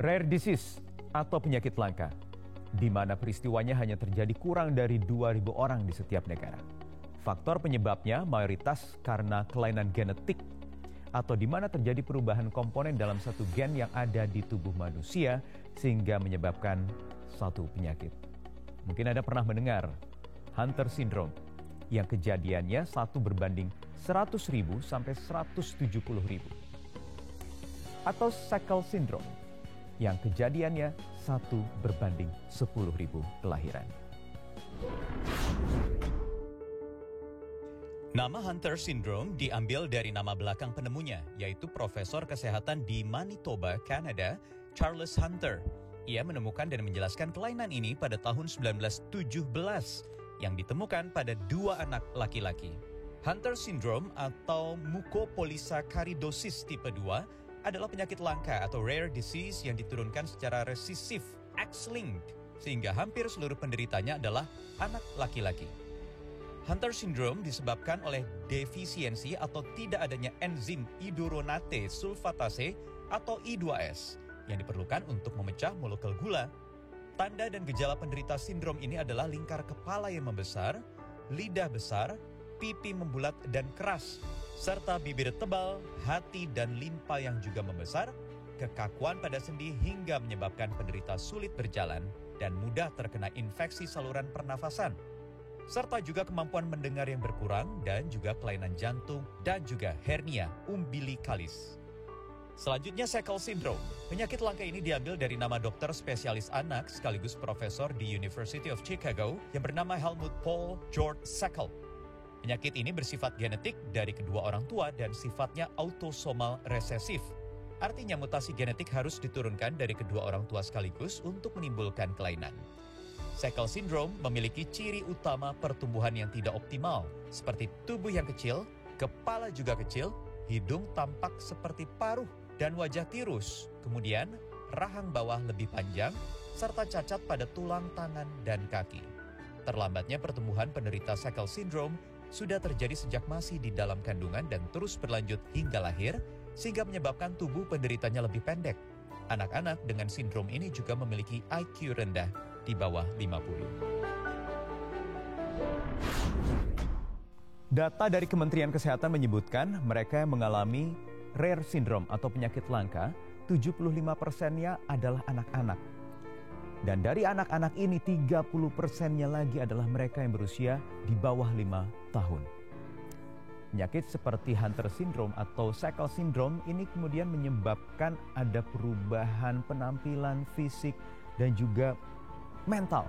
Rare disease atau penyakit langka, di mana peristiwanya hanya terjadi kurang dari 2.000 orang di setiap negara. Faktor penyebabnya mayoritas karena kelainan genetik atau di mana terjadi perubahan komponen dalam satu gen yang ada di tubuh manusia sehingga menyebabkan suatu penyakit. Mungkin Anda pernah mendengar Hunter syndrome yang kejadiannya 1 berbanding 100.000 sampai 170.000. Atau Shackle syndrome yang kejadiannya 1 berbanding 10.000 kelahiran. Nama Hunter syndrome diambil dari nama belakang penemunya, yaitu Profesor Kesehatan di Manitoba, Kanada, Charles Hunter. Ia menemukan dan menjelaskan kelainan ini pada tahun 1917 yang ditemukan pada 2 anak laki-laki. Hunter syndrome atau mukopolisakaridosis tipe 2 adalah penyakit langka atau rare disease yang diturunkan secara resisif, X-linked, sehingga hampir seluruh penderitanya adalah anak laki-laki. Hunter syndrome disebabkan oleh defisiensi atau tidak adanya enzim iduronate sulfatase atau I2S yang diperlukan untuk memecah molekul gula. Tanda dan gejala penderita sindrom ini adalah lingkar kepala yang membesar, lidah besar, pipi membulat dan keras, serta bibir tebal, hati dan limpa yang juga membesar, kekakuan pada sendi hingga menyebabkan penderita sulit berjalan dan mudah terkena infeksi saluran pernafasan, serta juga kemampuan mendengar yang berkurang dan juga kelainan jantung dan juga hernia umbilikalis. Selanjutnya Shackle syndrome. Penyakit langka ini diambil dari nama dokter spesialis anak sekaligus profesor di University of Chicago yang bernama Helmut Paul George Shackle. Penyakit ini bersifat genetik dari kedua orang tua dan sifatnya autosomal resesif. Artinya mutasi genetik harus diturunkan dari kedua orang tua sekaligus untuk menimbulkan kelainan. Shackle syndrome memiliki ciri utama pertumbuhan yang tidak optimal, seperti tubuh yang kecil, kepala juga kecil, hidung tampak seperti paruh, dan wajah tirus. Kemudian, rahang bawah lebih panjang, serta cacat pada tulang tangan dan kaki. Terlambatnya pertumbuhan penderita Shackle syndrome sudah terjadi sejak masih di dalam kandungan dan terus berlanjut hingga lahir, sehingga menyebabkan tubuh penderitanya lebih pendek. Anak-anak dengan sindrom ini juga memiliki IQ rendah di bawah 50. Data dari Kementerian Kesehatan menyebutkan mereka yang mengalami rare syndrome atau penyakit langka, 75%-nya adalah anak-anak. Dan dari anak-anak ini 30%-nya lagi adalah mereka yang berusia di bawah 5 tahun. Penyakit seperti Hunter syndrome atau Shackle syndrome ini kemudian menyebabkan ada perubahan penampilan fisik dan juga mental.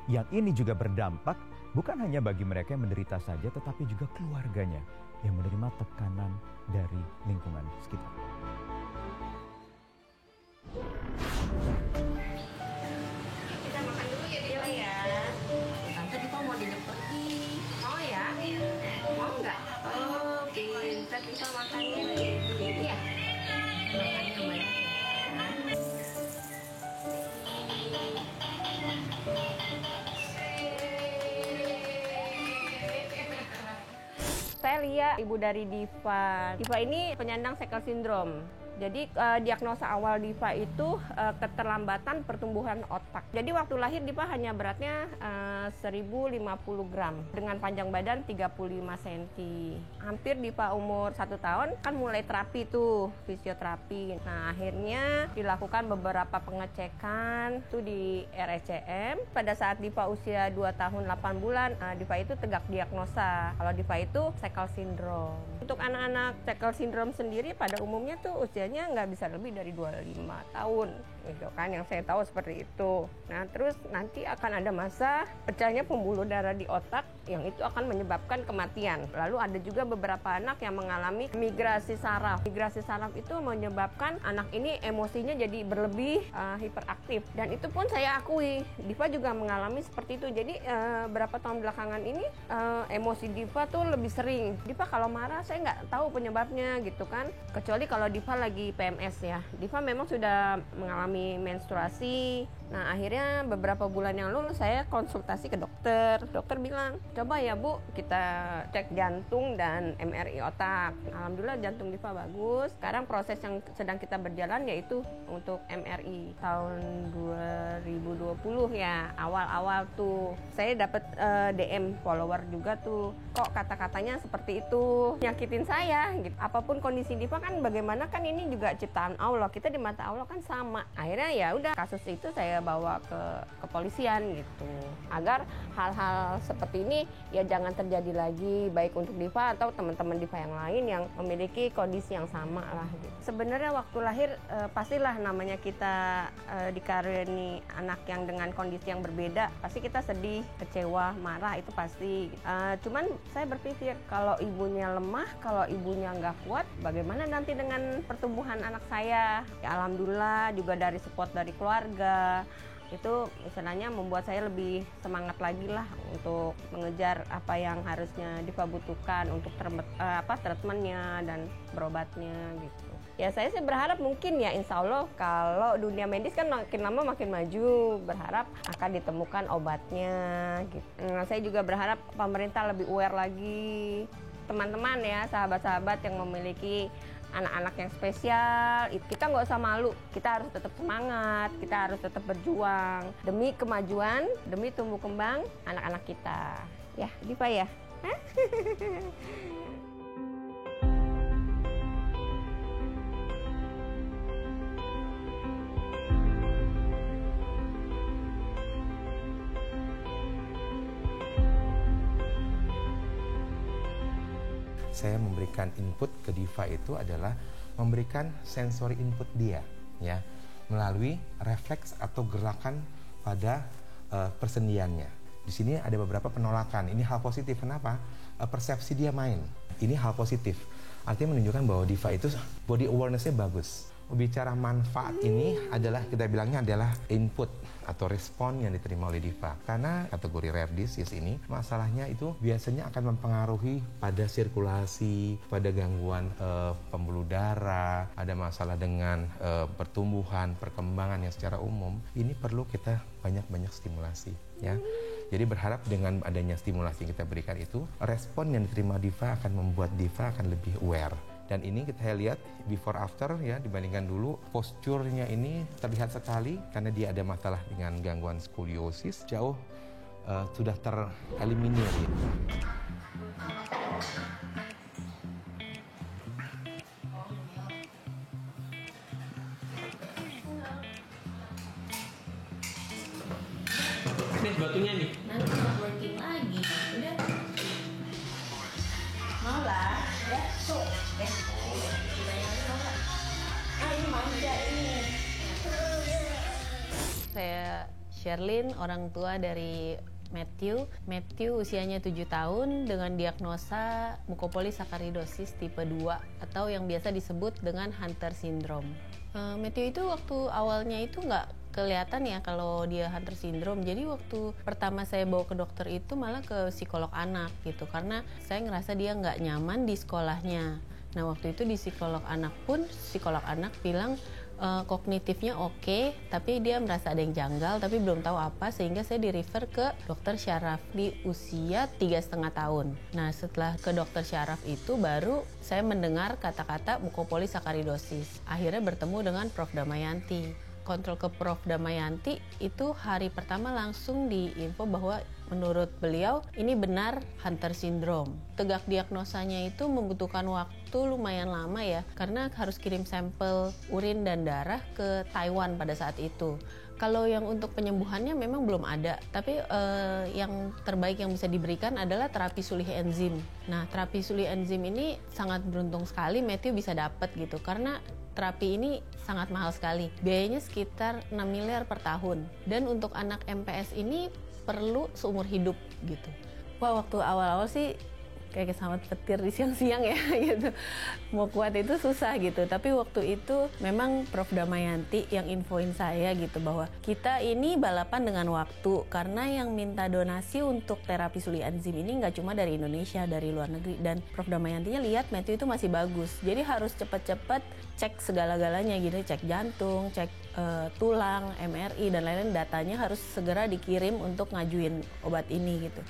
Yang ini juga berdampak bukan hanya bagi mereka yang menderita saja, tetapi juga keluarganya yang menerima tekanan dari lingkungan sekitar. Kita makan dulu ya Dila ya. Tante Diva mau diajak pergi. Mau ya? Mau nggak? Oh, pintar kita makannya. Iya. Makannya banyak. Saya Lia, ibu dari Diva. Diva ini penyandang Shackle syndrome. Jadi diagnosa awal Diva itu keterlambatan pertumbuhan otak. Jadi waktu lahir Diva hanya beratnya 1050 gram dengan panjang badan 35 cm. Hampir Diva umur 1 tahun kan mulai terapi tuh, fisioterapi. Nah akhirnya dilakukan beberapa pengecekan tuh di RSCM. Pada saat Diva usia 2 tahun 8 bulan, Diva itu tegak diagnosa kalau Diva itu Shackle syndrome. Untuk anak-anak Shackle syndrome sendiri pada umumnya tuh usianya nggak bisa lebih dari 25 tahun, gitu kan, yang saya tahu seperti itu. Nah, terus nanti akan ada masa pecahnya pembuluh darah di otak yang itu akan menyebabkan kematian. Lalu ada juga beberapa anak yang mengalami migrasi saraf. Migrasi saraf itu menyebabkan anak ini emosinya jadi berlebih, hiperaktif. Dan itu pun saya akui, Diva juga mengalami seperti itu. Jadi berapa tahun belakangan ini emosi Diva tuh lebih sering. Diva kalau marah saya nggak tahu penyebabnya gitu kan. Kecuali kalau Diva lagi lagi PMS ya. Diva memang sudah mengalami menstruasi. Nah, akhirnya beberapa bulan yang lalu saya konsultasi ke dokter. Dokter bilang, coba ya Bu, kita cek jantung dan MRI otak. Alhamdulillah jantung Diva bagus. Sekarang proses yang sedang kita berjalan yaitu untuk MRI. Tahun 2020 ya, awal-awal tuh. Saya dapat DM follower juga tuh. Kok kata-katanya seperti itu? Nyakitin saya gitu. Apapun kondisi Diva kan bagaimana kan ini juga ciptaan Allah. Kita di mata Allah kan sama. Akhirnya ya udah kasus itu saya bawa ke kepolisian gitu. Agar hal-hal seperti ini ya jangan terjadi lagi baik untuk Diva atau teman-teman Diva yang lain yang memiliki kondisi yang sama lah gitu. Sebenarnya waktu lahir pastilah namanya kita dikaruniai anak yang dengan kondisi yang berbeda, pasti kita sedih, kecewa, marah itu pasti. Cuman saya berpikir kalau ibunya lemah, kalau ibunya nggak kuat, bagaimana nanti dengan pertumbuhan anak saya? Ya alhamdulillah juga dari support dari keluarga itu istilahnya membuat saya lebih semangat lagi lah untuk mengejar apa yang harusnya Diva butuhkan untuk treatmentnya dan berobatnya gitu. Ya saya sih berharap mungkin ya insya Allah kalau dunia medis kan makin lama makin maju, berharap akan ditemukan obatnya gitu. Nah, saya juga berharap pemerintah lebih aware lagi, teman-teman ya, sahabat-sahabat yang memiliki anak-anak yang spesial, kita nggak usah malu, kita harus tetap semangat, kita harus tetap berjuang demi kemajuan, demi tumbuh kembang anak-anak kita. Ya, Diva ya. Saya memberikan input ke Diva itu adalah memberikan sensory input dia, ya, melalui refleks atau gerakan pada persendiannya. Di sini ada beberapa penolakan. Ini hal positif. Kenapa? Persepsi dia main. Ini hal positif. Artinya menunjukkan bahwa Diva itu body awareness-nya bagus. Bicara manfaat ini adalah kita bilangnya adalah input atau respon yang diterima oleh Diva. Karena kategori rare disease ini masalahnya itu biasanya akan mempengaruhi pada sirkulasi, pada gangguan pembuluh darah, ada masalah dengan pertumbuhan, perkembangan yang secara umum. Ini perlu kita banyak-banyak stimulasi, ya. Jadi berharap dengan adanya stimulasi yang kita berikan itu, respon yang diterima Diva akan membuat Diva akan lebih aware. Dan ini kita lihat before after ya, dibandingkan dulu posturnya ini terlihat sekali karena dia ada masalah dengan gangguan skoliosis, jauh sudah tereliminir gitu. Nih batunya nih. Nanti nggak working lagi. Udah. Mau lah. Ya, tuh. Ini manja ini. Saya Sherlyn, orang tua dari Matthew. Matthew usianya 7 tahun dengan diagnosa mukopolisakaridosis tipe 2 atau yang biasa disebut dengan Hunter syndrome. Matthew itu waktu awalnya itu nggak kelihatan ya kalau dia Hunter syndrome. Jadi waktu pertama saya bawa ke dokter itu malah ke psikolog anak gitu, karena saya ngerasa dia nggak nyaman di sekolahnya. Nah waktu itu di psikolog anak pun psikolog anak bilang kognitifnya oke, tapi dia merasa ada yang janggal tapi belum tahu apa, sehingga saya di-refer ke dokter syaraf di usia 3,5 tahun. Nah setelah ke dokter syaraf itu baru saya mendengar kata-kata mukopolisakaridosis. Akhirnya bertemu dengan Prof. Damayanti. Kontrol ke Prof. Damayanti itu hari pertama langsung diinfo bahwa menurut beliau ini benar Hunter syndrome. Tegak diagnosanya itu membutuhkan waktu lumayan lama ya, karena harus kirim sampel urin dan darah ke Taiwan pada saat itu. Kalau yang untuk penyembuhannya memang belum ada, tapi yang terbaik yang bisa diberikan adalah terapi sulih enzim. Nah, terapi sulih enzim ini sangat beruntung sekali Matthew bisa dapat gitu, karena terapi ini sangat mahal sekali. Biayanya sekitar 6 miliar per tahun. Dan untuk anak MPS ini perlu seumur hidup gitu. Wah, waktu awal-awal sih kayak kesambet petir di siang-siang ya gitu. Mau kuat itu susah gitu. Tapi waktu itu memang Prof. Damayanti yang infoin saya gitu bahwa kita ini balapan dengan waktu, karena yang minta donasi untuk terapi suli enzim ini nggak cuma dari Indonesia, dari luar negeri. Dan Prof. Damayantinya lihat Matthew itu masih bagus. Jadi harus cepat-cepat cek segala-galanya gitu, cek jantung, cek tulang, MRI dan lain-lain, datanya harus segera dikirim untuk ngajuin obat ini gitu.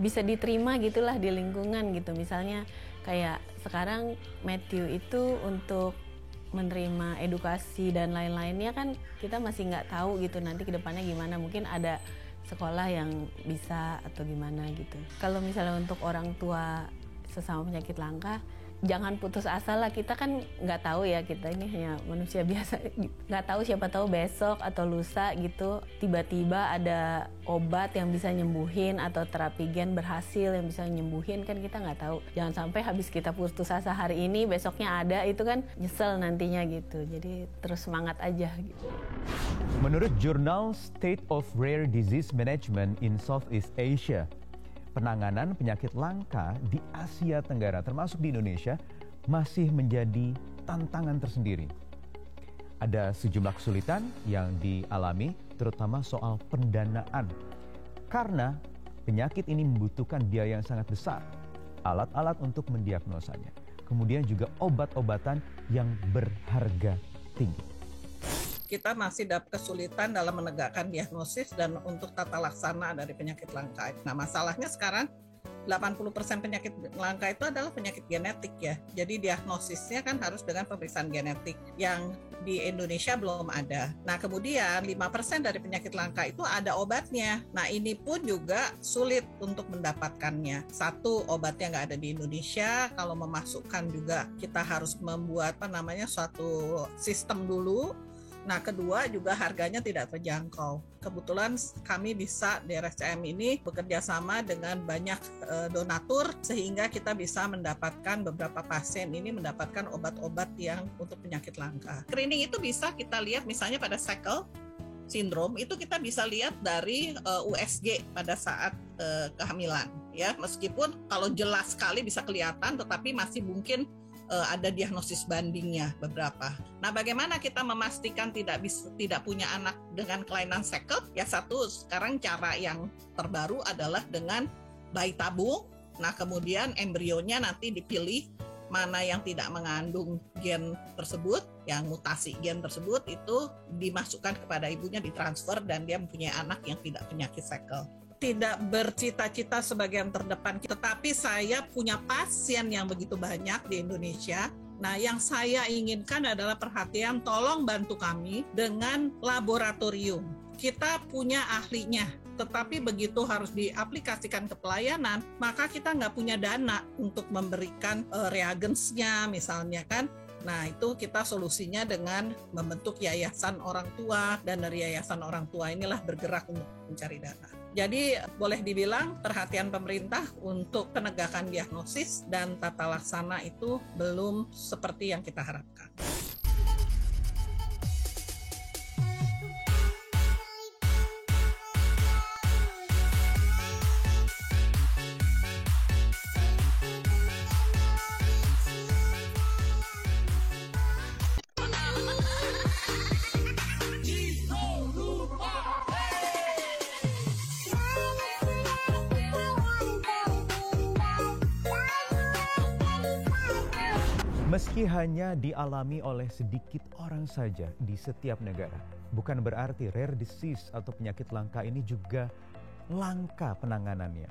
Bisa diterima gitulah di lingkungan gitu. Misalnya kayak sekarang Matthew itu untuk menerima edukasi dan lain-lainnya kan kita masih nggak tahu gitu nanti kedepannya gimana, mungkin ada sekolah yang bisa atau gimana gitu. Kalau misalnya untuk orang tua sesama penyakit langka, jangan putus asa lah, kita kan nggak tahu ya, kita ini hanya manusia biasa, nggak tahu, siapa tahu besok atau lusa gitu tiba-tiba ada obat yang bisa nyembuhin atau terapi gen berhasil yang bisa nyembuhin, kan kita nggak tahu. Jangan sampai habis kita putus asa hari ini besoknya ada, itu kan nyesel nantinya gitu. Jadi terus semangat aja gitu. Menurut jurnal State of Rare Disease Management in Southeast Asia, penanganan penyakit langka di Asia Tenggara termasuk di Indonesia masih menjadi tantangan tersendiri. Ada sejumlah kesulitan yang dialami, terutama soal pendanaan. Karena penyakit ini membutuhkan biaya yang sangat besar, alat-alat untuk mendiagnosanya, kemudian juga obat-obatan yang berharga tinggi. Kita masih dapat kesulitan dalam menegakkan diagnosis dan untuk tata laksana dari penyakit langka. Nah, masalahnya sekarang 80% penyakit langka itu adalah penyakit genetik ya. Jadi diagnosisnya kan harus dengan pemeriksaan genetik yang di Indonesia belum ada. Nah, kemudian 5% dari penyakit langka itu ada obatnya. Nah, ini pun juga sulit untuk mendapatkannya. Satu, obatnya nggak ada di Indonesia. Kalau memasukkan juga kita harus membuat suatu sistem dulu. Nah, kedua juga harganya tidak terjangkau. Kebetulan kami bisa di RSCM ini bekerja sama dengan banyak donatur sehingga kita bisa mendapatkan beberapa pasien ini mendapatkan obat-obat yang untuk penyakit langka. Screening itu bisa kita lihat misalnya pada sickle syndrome, itu kita bisa lihat dari USG pada saat kehamilan ya. Meskipun kalau jelas sekali bisa kelihatan, tetapi masih mungkin ada diagnosis bandingnya beberapa. Nah, bagaimana kita memastikan tidak punya anak dengan kelainan sickle? Ya, satu, sekarang cara yang terbaru adalah dengan bayi tabung. Nah, kemudian embrionya nanti dipilih mana yang tidak mengandung gen tersebut, yang mutasi gen tersebut itu dimasukkan kepada ibunya, ditransfer, dan dia mempunyai anak yang tidak penyakit sickle. Tidak bercita-cita sebagai yang terdepan, tetapi saya punya pasien yang begitu banyak di Indonesia. Nah, yang saya inginkan adalah perhatian, tolong bantu kami dengan laboratorium. Kita punya ahlinya, tetapi begitu harus diaplikasikan ke pelayanan, maka kita nggak punya dana untuk memberikan reagensnya misalnya kan. Nah, itu kita solusinya dengan membentuk yayasan orang tua, dan dari yayasan orang tua inilah bergerak untuk mencari dana. Jadi boleh dibilang perhatian pemerintah untuk penegakan diagnosis dan tata laksana itu belum seperti yang kita harapkan. Meski hanya dialami oleh sedikit orang saja di setiap negara, bukan berarti rare disease atau penyakit langka ini juga langka penanganannya.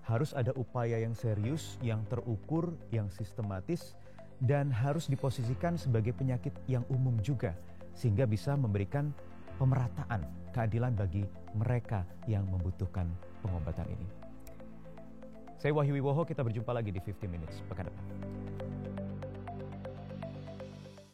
Harus ada upaya yang serius, yang terukur, yang sistematis, dan harus diposisikan sebagai penyakit yang umum juga, sehingga bisa memberikan pemerataan, keadilan bagi mereka yang membutuhkan pengobatan ini. Saya Wahyu Wiwoho, kita berjumpa lagi di 50 Minutes pekan depan.